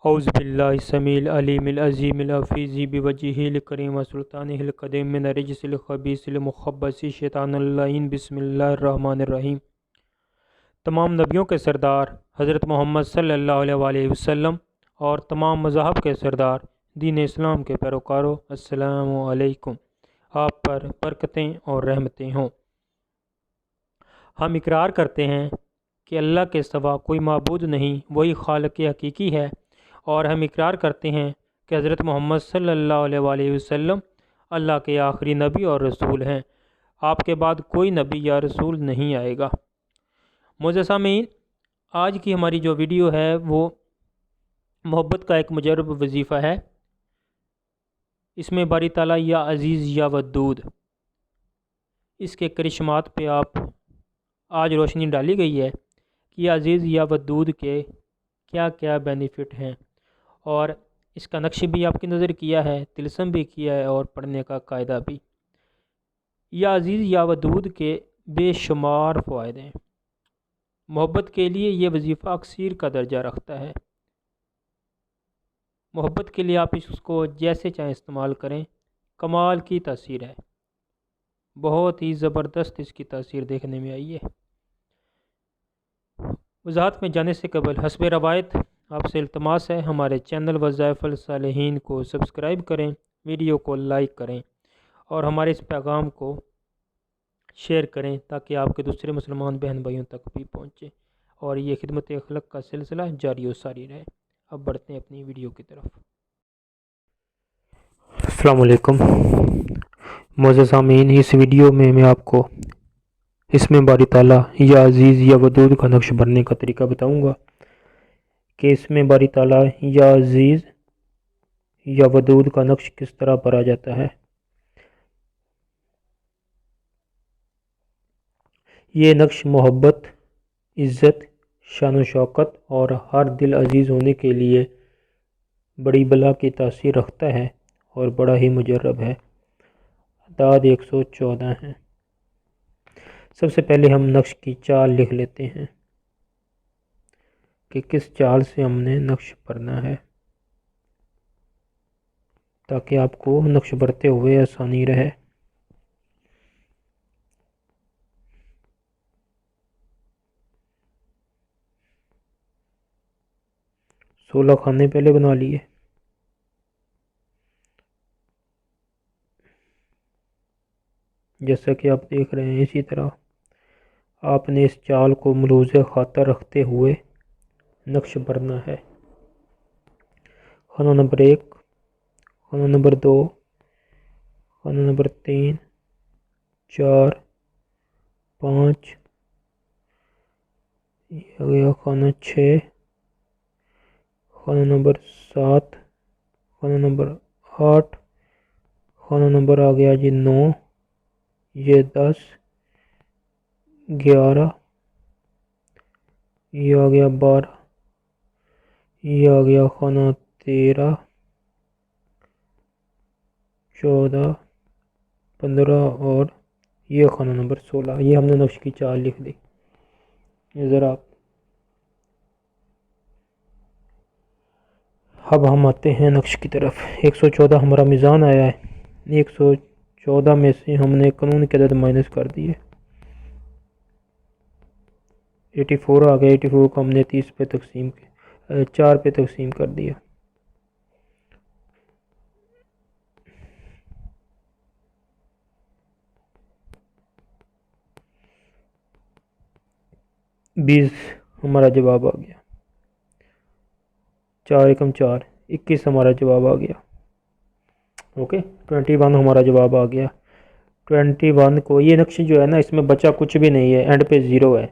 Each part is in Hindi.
औज़ुबिल्लाहिस्समीइल अलीमिल अज़ीमिल हफ़ीज़ि बिवजहिल करीम व सुल्तानिहिल क़दीम मिन रिज्सिल ख़बीसिल मुख़ब्बसि शैतानिल लईन बिस्मिल्लाहिर रहमानिर रहीम। तमाम नबियों के सरदार हज़रत मोहम्मद सल्लल्लाहु अलैहि वसल्लम और तमाम मज़ाहब के सरदार दीन इस्लाम के पैरोकारों, अस्सलामु अलैकुम। आप पर बरकतें और रहमतें हों। हम इकरार करते हैं कि अल्लाह के सिवा कोई माबूद नहीं, वही खालिक हकीकी है, और हम इकरार करते हैं कि हज़रत मोहम्मद सल्लल्लाहु अलैहि वसल्लम अल्लाह के आखिरी नबी और रसूल हैं। आपके बाद कोई नबी या रसूल नहीं आएगा। मोअज़्ज़ज़ सामीन, आज की हमारी जो वीडियो है वो मोहब्बत का एक मुजर्रब वजीफ़ा है। इसमें बारी ताला या अज़ीज़ या वदूद, इसके करिश्मात पे आप आज रोशनी डाली गई है कि अज़ीज़ या वदूद के क्या क्या बेनिफिट हैं, और इसका नक्श भी आपकी नज़र किया है, तिलस्म भी किया है और पढ़ने का कायदा भी। या अज़ीज़ या वदूद के बेशुमार फ़वाइद हैं। मोहब्बत के लिए ये वजीफ़ा अक्सीर का दर्जा रखता है। मोहब्बत के लिए आप इसको जैसे चाहें इस्तेमाल करें, कमाल की तासीर है। बहुत ही ज़बरदस्त इसकी तासीर देखने में आई है। वज़ाहत में जाने से कबल हस्ब रवायत आपसे इल्तमास है, हमारे चैनल वज़ाइफ़ुल सालिहीन को सब्सक्राइब करें, वीडियो को लाइक करें और हमारे इस पैगाम को शेयर करें ताकि आपके दूसरे मुसलमान बहन भाइयों तक भी पहुँचे और ये खिदमत अखलाक का सिलसिला जारी व सारी रहे। अब बढ़ते हैं अपनी वीडियो की तरफ। अस्सलाम वालेकुम मोअज़्ज़ज़ सामीन, इस वीडियो में मैं आपको इसमें बारी ताला या अज़ीज़ या वदूद का नक्श भरने का तरीका बताऊंगा कि इसमें बारी ताला या अज़ीज़ या वदूद का नक्श किस तरह भरा जाता है। ये नक्श मोहब्बत, इज़्ज़त, शान शौकत और हर दिल अजीज़ होने के लिए बड़ी बला की तासीर रखता है और बड़ा ही मुजर्रब है। अदाद 114 हैं। सबसे पहले हम नक्श की चाल लिख लेते हैं कि किस चाल से हमने नक्श भरना है, ताकि आपको नक्श भरते हुए आसानी रहे। सोलह खाने पहले बना लिए। जैसा कि आप देख रहे हैं, इसी तरह आपने इस चाल को मलूज़ खातर रखते हुए नक्श भरना है। खाना नंबर 1, खाना नंबर 2, खाना नंबर 3, 4, 5, यह गया खाना 6, खाना नंबर 7, खाना नंबर 8, खाना नंबर आ गया जी 9, ये 10, 11, ये आ गया 12, ये आ गया खाना 13, 14, 15 और ये खाना नंबर 16। ये हमने नक्श की चाल लिख दी। ये ज़रा अब हम आते हैं नक्श की तरफ। 114 हमारा मीज़ान आया है। 114 में से हमने कानून के अदद माइनस कर दिए। 84 आ गया। 84 को हमने 30 पे तकसीम 4 पे तकसीम कर दिया। बीस हमारा जवाब आ गया। 4 एकम 4, 21 हमारा जवाब आ गया। ओके, 21 हमारा जवाब आ गया। 21 को ये नक्श जो है ना, इसमें बचा कुछ भी नहीं है, एंड पे 0 है।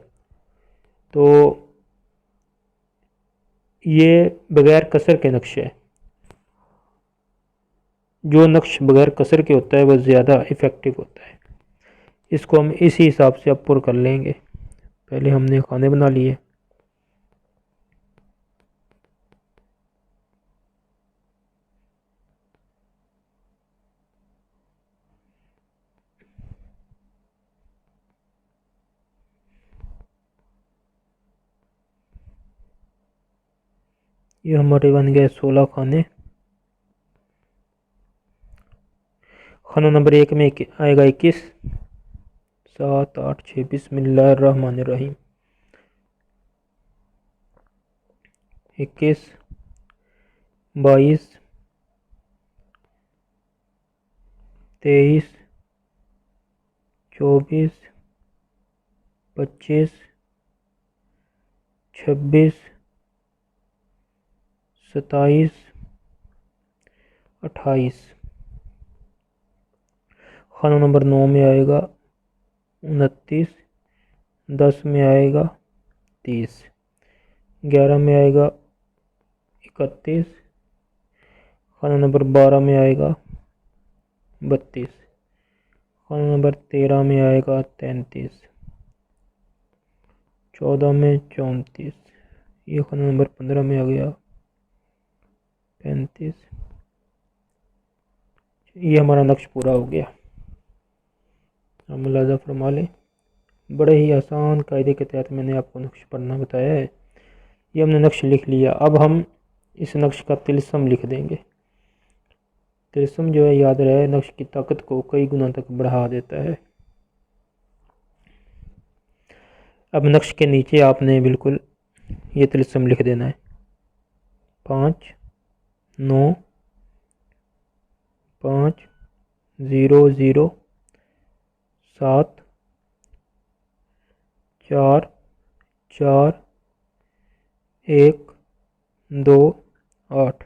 तो ये बगैर कसर के नक्श है। जो नक्श बगैर कसर के होता है वह ज़्यादा इफ़ेक्टिव होता है। इसको हम इसी हिसाब से अब पुर कर लेंगे। पहले हमने खाने बना लिए। ये हमारे बन गए 16 खाने। खाना नंबर 1 में आएगा 21, 7, 8, 6, बिस्मिल्लाहिर्रहमानिर्रहीम। 21, 22, 23, 24, 25, 26, 27, 28। खाना नंबर 9 में आएगा 29, 10 में आएगा 30, 11 में आएगा 31, खाना नंबर 12 में आएगा 32, खाना नंबर 13 में आएगा 33, 14 में 34, ये खाना नंबर 15 में आ गया 35। ये हमारा नक्श पूरा हो गया। आप मुलाज़ा फरमा लें, बड़े ही आसान कायदे के तहत मैंने आपको नक्श पढ़ना बताया है। ये हमने नक्श लिख लिया। अब हम इस नक्श का तिलस्म लिख देंगे। तिलस्म जो है, याद रहे, नक्श की ताकत को कई गुना तक बढ़ा देता है। अब नक्श के नीचे आपने बिल्कुल ये तिलस्म लिख देना है। 5, 9, 5, 0, 0, 7, 4, 4, 1, 2, 8।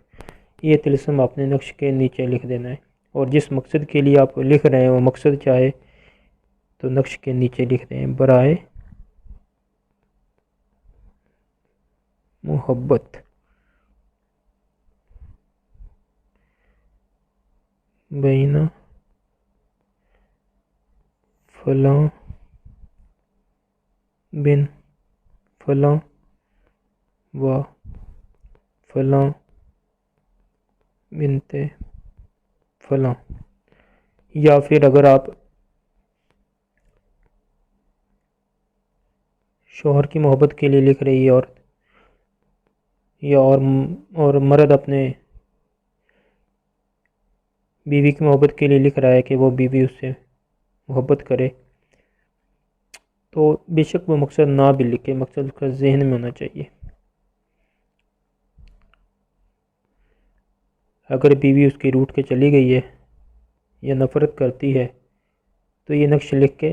ये तिलस्म आपने नक्श के नीचे लिख देना है। और जिस मकसद के लिए आप लिख रहे हैं वो मकसद चाहे तो नक्श के नीचे लिख दें, बराए मोहब्बत बैना फलां बिन फलां व फलां बिनते फलां। या फिर अगर आप शौहर की मोहब्बत के लिए लिख रही है और या और मर्द अपने बीवी की मोहब्बत के लिए लिख रहा है कि वो बीवी उससे मोहब्बत करे, तो बेशक वो मकसद ना भी लिखे, मकसद उसका जहन में होना चाहिए। अगर बीवी उसकी रूठ के चली गई है या नफ़रत करती है तो ये नक्श लिख के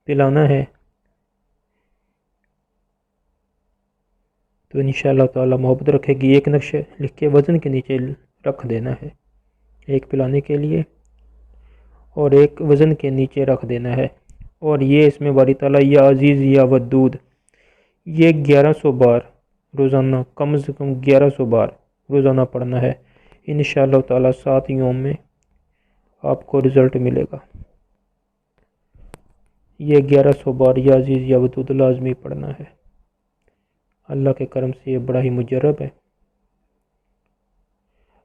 पिलाना है, तो इंशाअल्लाह ताला मोहब्बत रखेगी। एक नक्श लिख के वज़न के नीचे रख देना है, एक पिलाने के लिए और एक वज़न के नीचे रख देना है। और ये इसमें बारी ताला या अज़ीज़ या वदूद, ये 1100 बार रोज़ाना, कम से कम 1100 बार रोज़ाना पढ़ना है। इंशाअल्लाह ताला 7 यौम में आपको रिज़ल्ट मिलेगा। ये 1100 बार या अज़ीज़ या वदूद लाजमी पढ़ना है। अल्लाह के करम से ये बड़ा ही मुजर्रब है।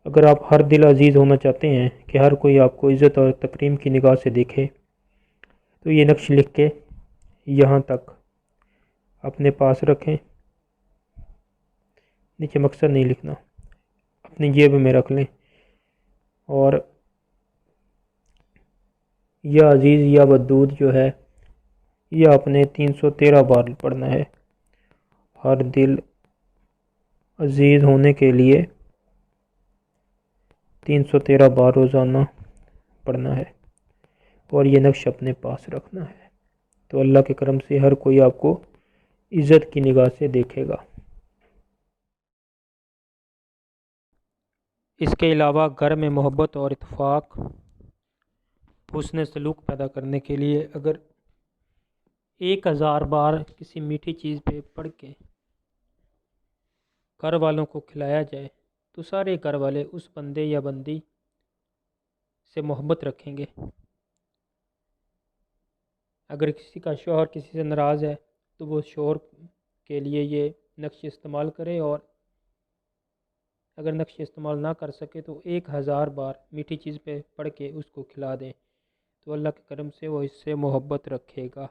अगर आप हर दिल अजीज़ होना चाहते हैं कि हर कोई आपको इज़्ज़त और तकरीम की निगाह से देखे, तो ये नक्श लिख के यहाँ तक अपने पास रखें। नीचे मकसद नहीं लिखना, अपनी जेब में रख लें। और या अजीज़ या वदूद जो है, यह आपने 313 बार पढ़ना है। हर दिल अजीज़ होने के लिए 313 बार रोज़ाना पढ़ना है और ये नक्श अपने पास रखना है, तो अल्लाह के करम से हर कोई आपको इज़्ज़त की निगाह से देखेगा। इसके अलावा घर में मोहब्बत और इत्तेफाक, हुस्न सलूक पैदा करने के लिए अगर 1000 बार किसी मीठी चीज़ पे पढ़ के घर वालों को खिलाया जाए तो सारे घर वाले उस बंदे या बंदी से मोहब्बत रखेंगे। अगर किसी का शौहर किसी से नाराज़ है तो वो शौहर के लिए ये नक्श इस्तेमाल करे, और अगर नक्श इस्तेमाल ना कर सके तो 1000 बार मीठी चीज़ पे पढ़ के उसको खिला दें, तो अल्लाह के करम से वो इससे मोहब्बत रखेगा।